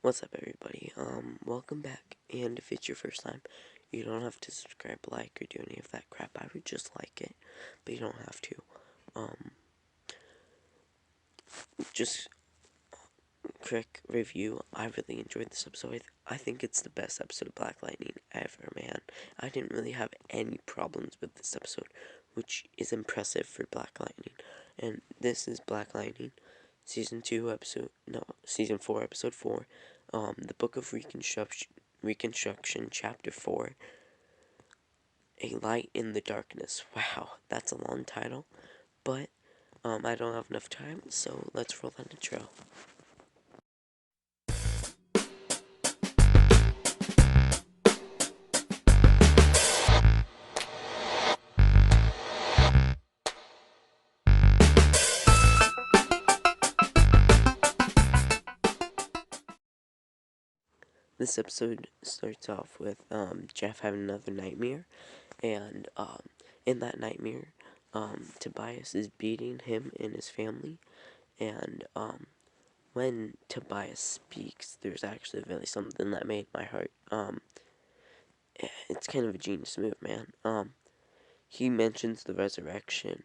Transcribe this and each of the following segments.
What's up, everybody? Welcome back, and if it's your first time, you don't have to subscribe, like, or do any of that crap. I would just like it, but you don't have to. Um, just quick review. I really enjoyed this episode. I think it's the best episode of Black Lightning ever, man. I didn't really have any problems with this episode, which is impressive for Black Lightning. And this is Black Lightning, season 4, episode 4. The Book of Reconstruction, chapter 4. A Light in the Darkness. Wow, that's a long title, but I don't have enough time, so let's roll that intro. This episode starts off with Jeff having another nightmare, and in that nightmare, Tobias is beating him and his family, and when Tobias speaks, there's actually really something that made my heart. It's kind of a genius move, man. He mentions the resurrection.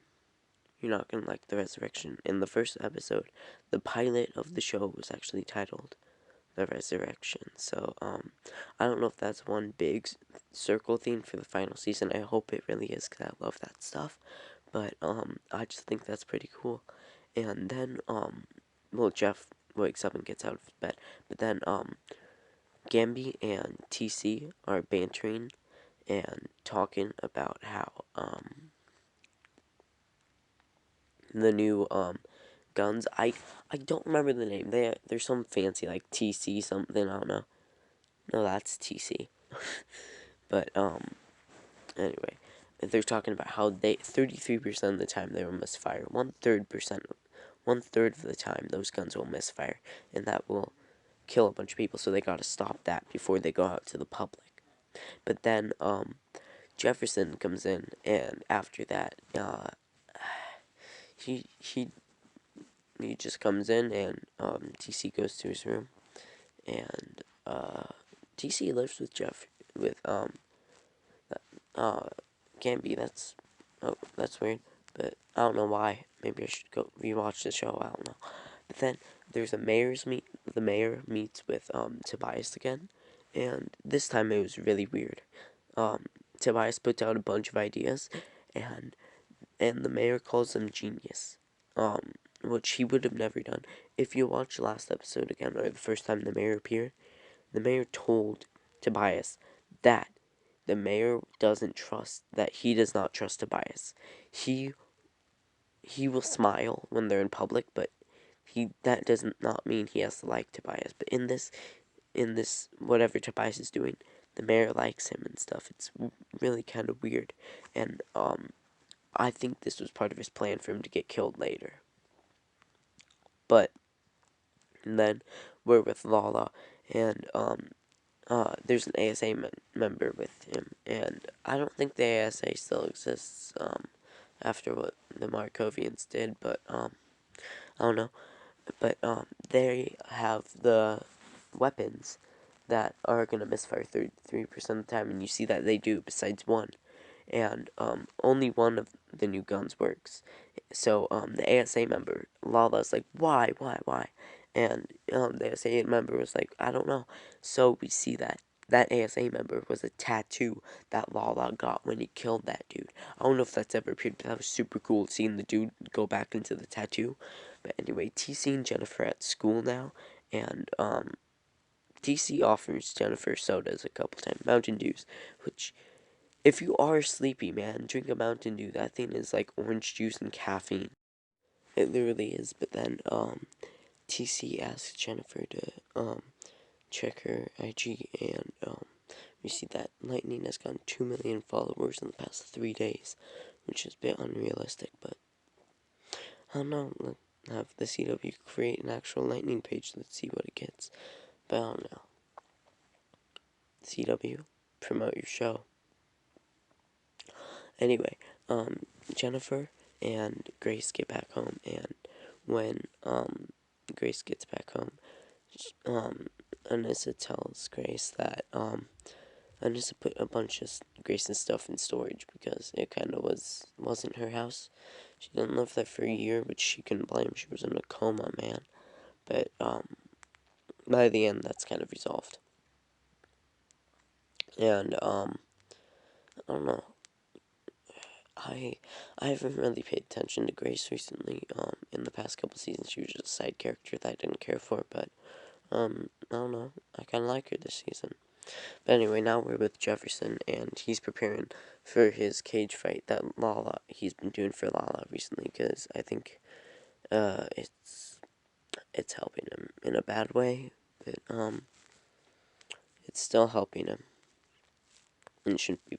You're not gonna like the resurrection. In the first episode, the pilot of the show was actually titled The Resurrection. So, I don't know if that's one big circle theme for the final season. I hope it really is, because I love that stuff. But, I just think that's pretty cool. And then, well, Jeff wakes up and gets out of bed. But then, Gamby and TC are bantering and talking about how, the new, guns. I don't remember the name. They're some fancy, like, TC something, I don't know. No, that's TC. But, anyway. They're talking about how 33% of the time they will misfire. 1/3 of the time those guns will misfire. And that will kill a bunch of people, so they gotta stop that before they go out to the public. But then, Jefferson comes in, and after that, he just comes in, and, TC goes to his room, and, TC lives with Gamby. That's weird, but I don't know why. Maybe I should go rewatch the show, I don't know. But then, there's the mayor meets with, Tobias again, and this time it was really weird. Tobias puts out a bunch of ideas, and the mayor calls them genius, which he would have never done. If you watch the last episode again, or the first time the mayor appeared, the mayor told Tobias that the mayor he does not trust Tobias. He will smile when they're in public, but that does not mean he has to like Tobias. But in this whatever Tobias is doing, the mayor likes him and stuff. It's really kind of weird, and I think this was part of his plan for him to get killed later. But and then we're with Lala, and there's an ASA member with him, and I don't think the ASA still exists after what the Markovians did, but I don't know. But they have the weapons that are gonna misfire 33% of the time, and you see that they do, besides one. And only one of the new guns works. So the ASA member, Lala's like, why? And the ASA member was like, I don't know. So we see that ASA member was a tattoo that Lala got when he killed that dude. I don't know if that's ever appeared, but that was super cool seeing the dude go back into the tattoo. But anyway, TC and Jennifer at school now, and TC offers Jennifer sodas a couple times, Mountain Dews, which, if you are sleepy, man, drink a Mountain Dew. That thing is like orange juice and caffeine. It literally is. But then, TC asks Jennifer to, check her IG, and, we see that Lightning has gotten 2 million followers in the past 3 days, which is a bit unrealistic, but I don't know. Let's have the CW create an actual Lightning page. Let's see what it gets. But I don't know. CW, promote your show. Anyway, Jennifer and Grace get back home, and when Grace gets back home, Anissa tells Grace that Anissa put a bunch of Grace's stuff in storage because it kind of wasn't her house. She didn't live there for a year, which she couldn't blame. She was in a coma, man. But by the end, that's kind of resolved. And I don't know. I haven't really paid attention to Grace recently. In the past couple seasons, she was just a side character that I didn't care for. But I don't know. I kind of like her this season. But anyway, now we're with Jefferson, and he's preparing for his cage fight that he's been doing for Lala recently, because I think it's helping him in a bad way, but it's still helping him, and it shouldn't be.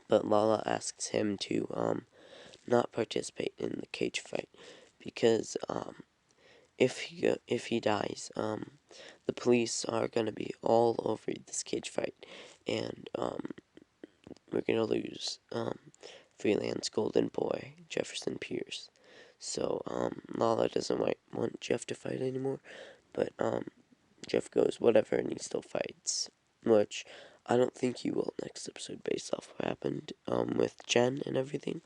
But Lala asks him to not participate in the cage fight, because if he dies, the police are gonna be all over this cage fight, and we're gonna lose freelance golden boy Jefferson Pierce. So Lala doesn't want Jeff to fight anymore, but Jeff goes whatever, and he still fights, which I don't think he will next episode based off what happened with Jen and everything.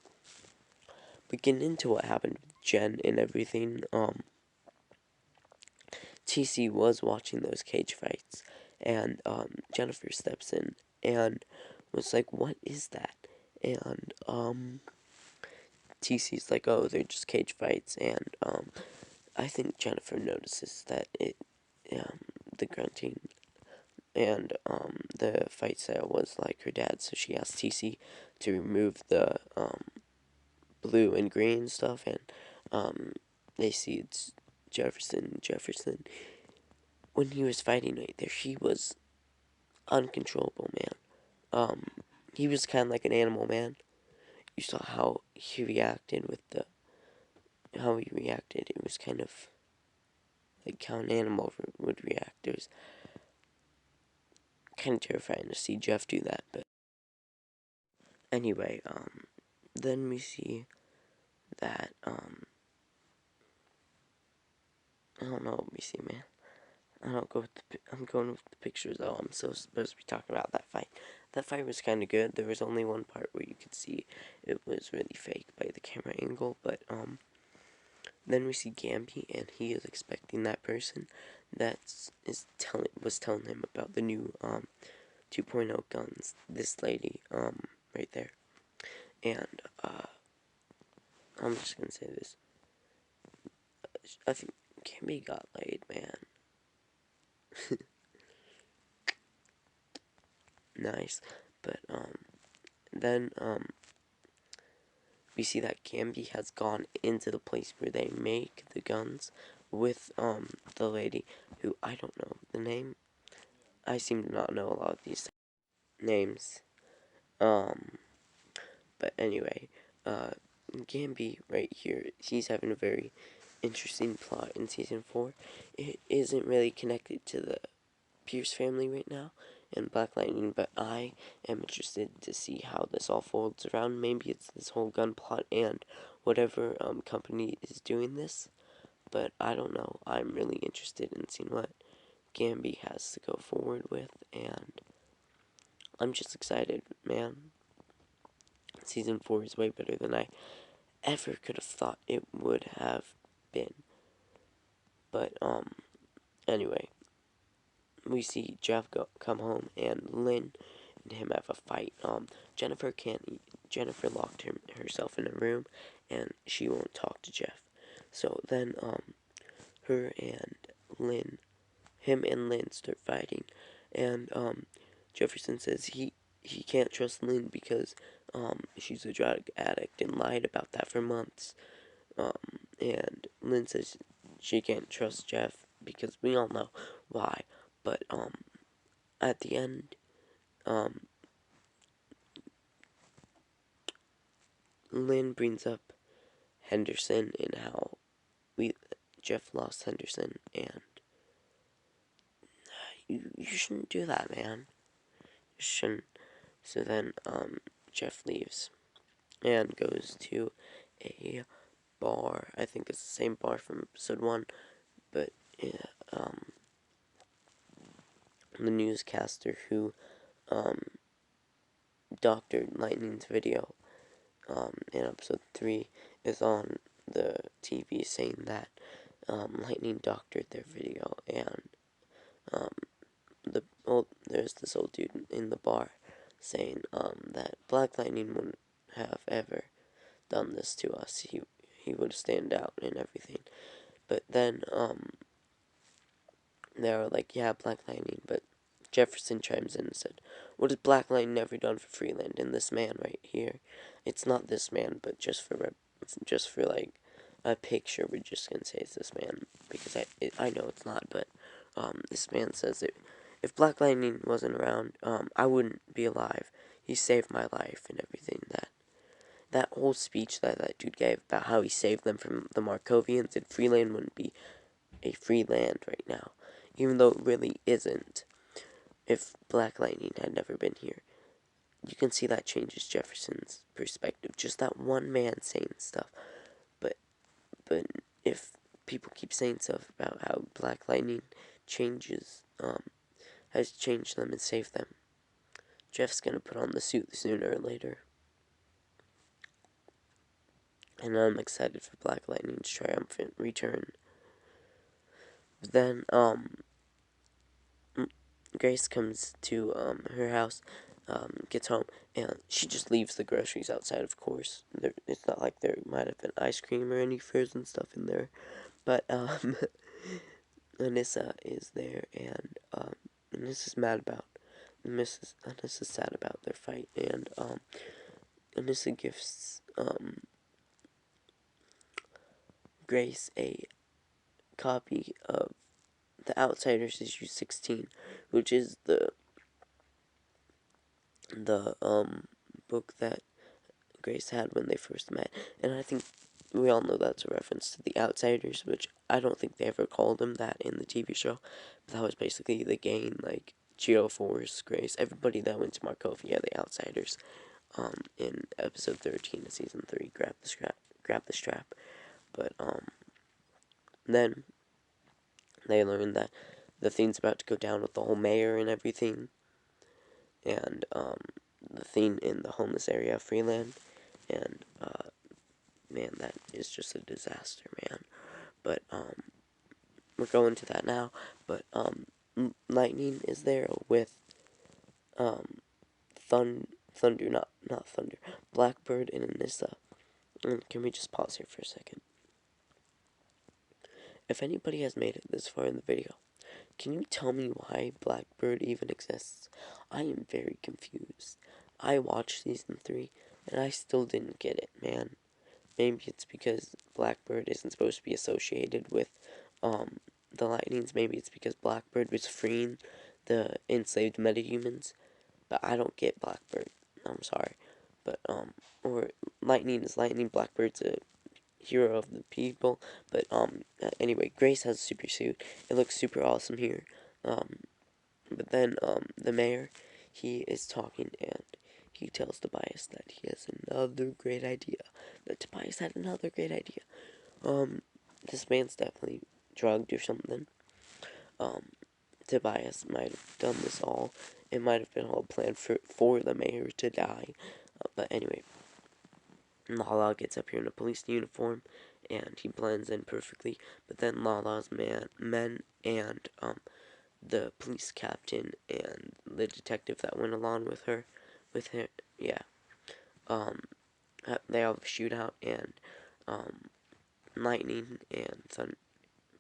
But getting into what happened with Jen and everything, TC was watching those cage fights, and Jennifer steps in and was like, "What is that?" And TC's like, "Oh, they're just cage fights," and I think Jennifer notices that the grunting and the fight style was like her dad, so she asked TC to remove the blue and green stuff, and they see it's Jefferson. When he was fighting right there, he was uncontrollable, man. He was kind of like an animal, man. You saw how he reacted how he reacted. It was kind of like how an animal would react. It was kind of terrifying to see Jeff do that, but anyway, then we see that, I don't know what we see, man. I don't go with I'm going with the pictures, though. I'm so supposed to be talking about that fight. That fight was kind of good. There was only one part where you could see it was really fake by the camera angle, but, then we see Gamby, and he is expecting that person that was telling him about the new, 2.0 guns. This lady, right there. And, I'm just gonna say this. I think Gamby got laid, man. Nice. But, then, we see that Gamby has gone into the place where they make the guns with, the lady who, I don't know the name. I seem to not know a lot of these names. But anyway, Gamby right here, he's having a very interesting plot in season 4. It isn't really connected to the Pierce family right now and Black Lightning, but I am interested to see how this all folds around. Maybe it's this whole gun plot and whatever company is doing this, but I don't know. I'm really interested in seeing what Gamby has to go forward with, and I'm just excited, man. Season 4 is way better than I ever could have thought it would have been. But, anyway, we see Jeff come home, and Lynn and him have a fight. Jennifer locked herself in a room, and she won't talk to Jeff. So then, him and Lynn start fighting, and, Jefferson says he can't trust Lynn because, she's a drug addict and lied about that for months. And Lynn says she can't trust Jeff because we all know why. But, at the end, Lynn brings up Henderson and how Jeff lost Henderson, and you shouldn't do that, man. You shouldn't. So then, Jeff leaves and goes to a bar. I think it's the same bar from episode 1, but, yeah, the newscaster who doctored Lightning's video in episode 3 is on the TV saying that Lightning doctored their video, and there's this old dude in the bar saying that Black Lightning wouldn't have ever done this to us. He would stand out and everything. But then they were like, yeah, Black Lightning. But Jefferson chimes in and said, what has Black Lightning ever done for Freeland? And this man right here, it's not this man, but just for like a picture, we're just gonna say it's this man, because I know it's not, but this man says that if Black Lightning wasn't around, I wouldn't be alive. He saved my life and everything. That whole speech that dude gave about how he saved them from the Markovians, and Freeland wouldn't be a free land right now, even though it really isn't. If Black Lightning had never been here, you can see that changes Jefferson's perspective. Just that one man saying stuff. But if people keep saying stuff about how Black Lightning has changed them and saved them, Jeff's gonna put on the suit sooner or later. And I'm excited for Black Lightning's triumphant return. But then, Grace comes to her house, gets home, and she just leaves the groceries outside, of course. It's not like there might have been ice cream or any frozen stuff in there. But Anissa is there, and Anissa's sad about their fight, and Anissa gifts Grace a copy of The Outsiders issue 16, which is the book that Grace had when they first met. And I think we all know that's a reference to The Outsiders, which I don't think they ever called them that in the TV show. But that was basically the gang, like Geoforce, Grace, everybody that went to Markovia, the Outsiders. In episode 13 of season 3, grab the strap. But then they learn that the thing's about to go down with the whole mayor and everything, and the thing in the homeless area of Freeland, and man, that is just a disaster, man. But we're going to that now. But Lightning is there with Thunder, not Thunder, Blackbird and Anissa. And can we just pause here for a second? If anybody has made it this far in the video, can you tell me why Blackbird even exists? I am very confused. I watched season 3, and I still didn't get it, man. Maybe it's because Blackbird isn't supposed to be associated with the Lightnings. Maybe it's because Blackbird was freeing the enslaved metahumans. But I don't get Blackbird. I'm sorry. But or Lightning is Lightning. Blackbird's a hero of the people. But anyway, Grace has a super suit. It looks super awesome here. But then the mayor, he is talking, and he tells Tobias that he has another great idea. That Tobias had another great idea. This man's definitely drugged or something. Tobias might have done this all. It might have been all planned for the mayor to die. But anyway, Lala gets up here in a police uniform, and he blends in perfectly. But then Lala's men and the police captain and the detective that went along with her, yeah, they have a shootout, and Lightning and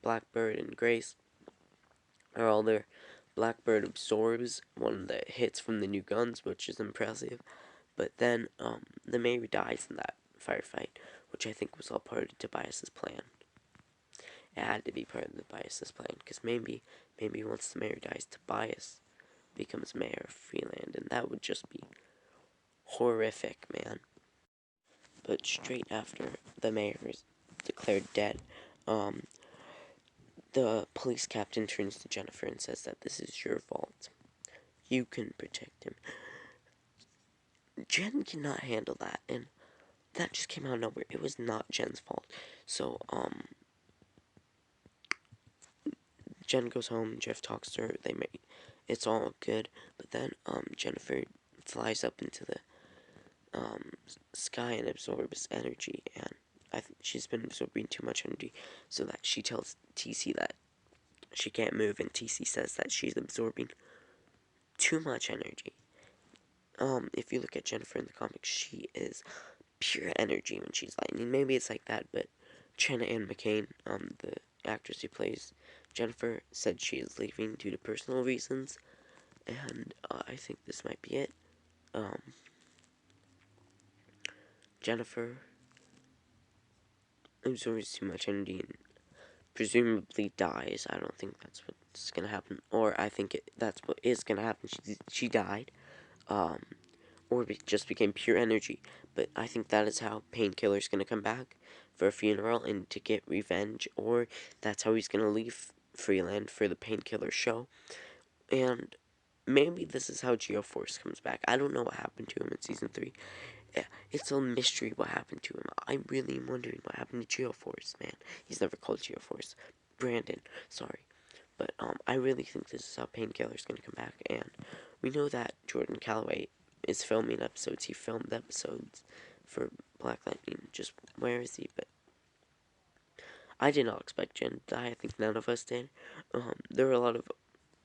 Blackbird and Grace are all there. Blackbird absorbs one of the hits from the new guns, which is impressive. But then the mayor dies in that firefight, which I think was all part of Tobias's plan. It had to be part of Tobias's plan, because maybe once the mayor dies, Tobias becomes mayor of Freeland, and that would just be horrific, man. But straight after the mayor is declared dead, the police captain turns to Jennifer and says that this is your fault. You can protect him. Jen cannot handle that, and that just came out of nowhere. It was not Jen's fault. So, Jen goes home, Jeff talks to her, it's all good, but then Jennifer flies up into the sky and absorbs energy, and I think she's been absorbing too much energy, so that she tells TC that she can't move, and TC says that she's absorbing too much energy. If you look at Jennifer in the comics, she is pure energy when she's lightning. Maybe it's like that, but Chena Ann McCain, the actress who plays Jennifer, said she is leaving due to personal reasons, and I think this might be it. Jennifer absorbs too much energy and presumably dies. I don't think that's what's gonna happen, or I think that's what is gonna happen. She died, or just became pure energy. But I think that is how Painkiller's gonna come back for a funeral and to get revenge, or that's how he's gonna leave Freeland for the Painkiller show. And maybe this is how Geoforce comes back. I don't know what happened to him in season 3. Yeah, it's a mystery what happened to him. I really am wondering what happened to Geoforce, man. He's never called Geoforce. Brandon, sorry. But I really think this is how Painkiller's gonna come back, and we know that Jordan Calloway is filming episodes. He filmed episodes for Black Lightning. Just where is he? But I did not expect Jen to die. I think none of us did. There were a lot of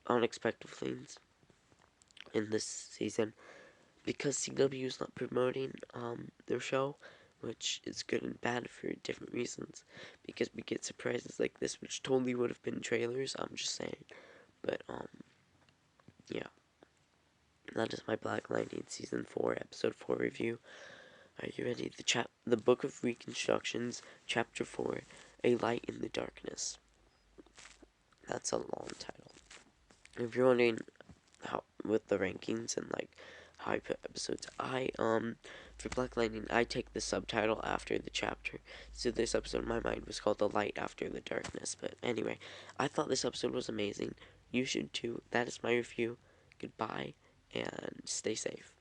unexpected things in this season because CW is not promoting their show, which is good and bad for different reasons. Because we get surprises like this, which totally would have been trailers. I'm just saying, but yeah, that is my Black Lightning season 4, episode 4 review. Are you ready? The Book of Reconstructions, chapter 4, A Light in the Darkness. That's a long title. If you're wondering how with the rankings and like how I put episodes, for Black Lightning I take the subtitle after the chapter. So this episode in my mind was called The Light After the Darkness. But anyway, I thought this episode was amazing. You should too. That is my review. Goodbye and stay safe.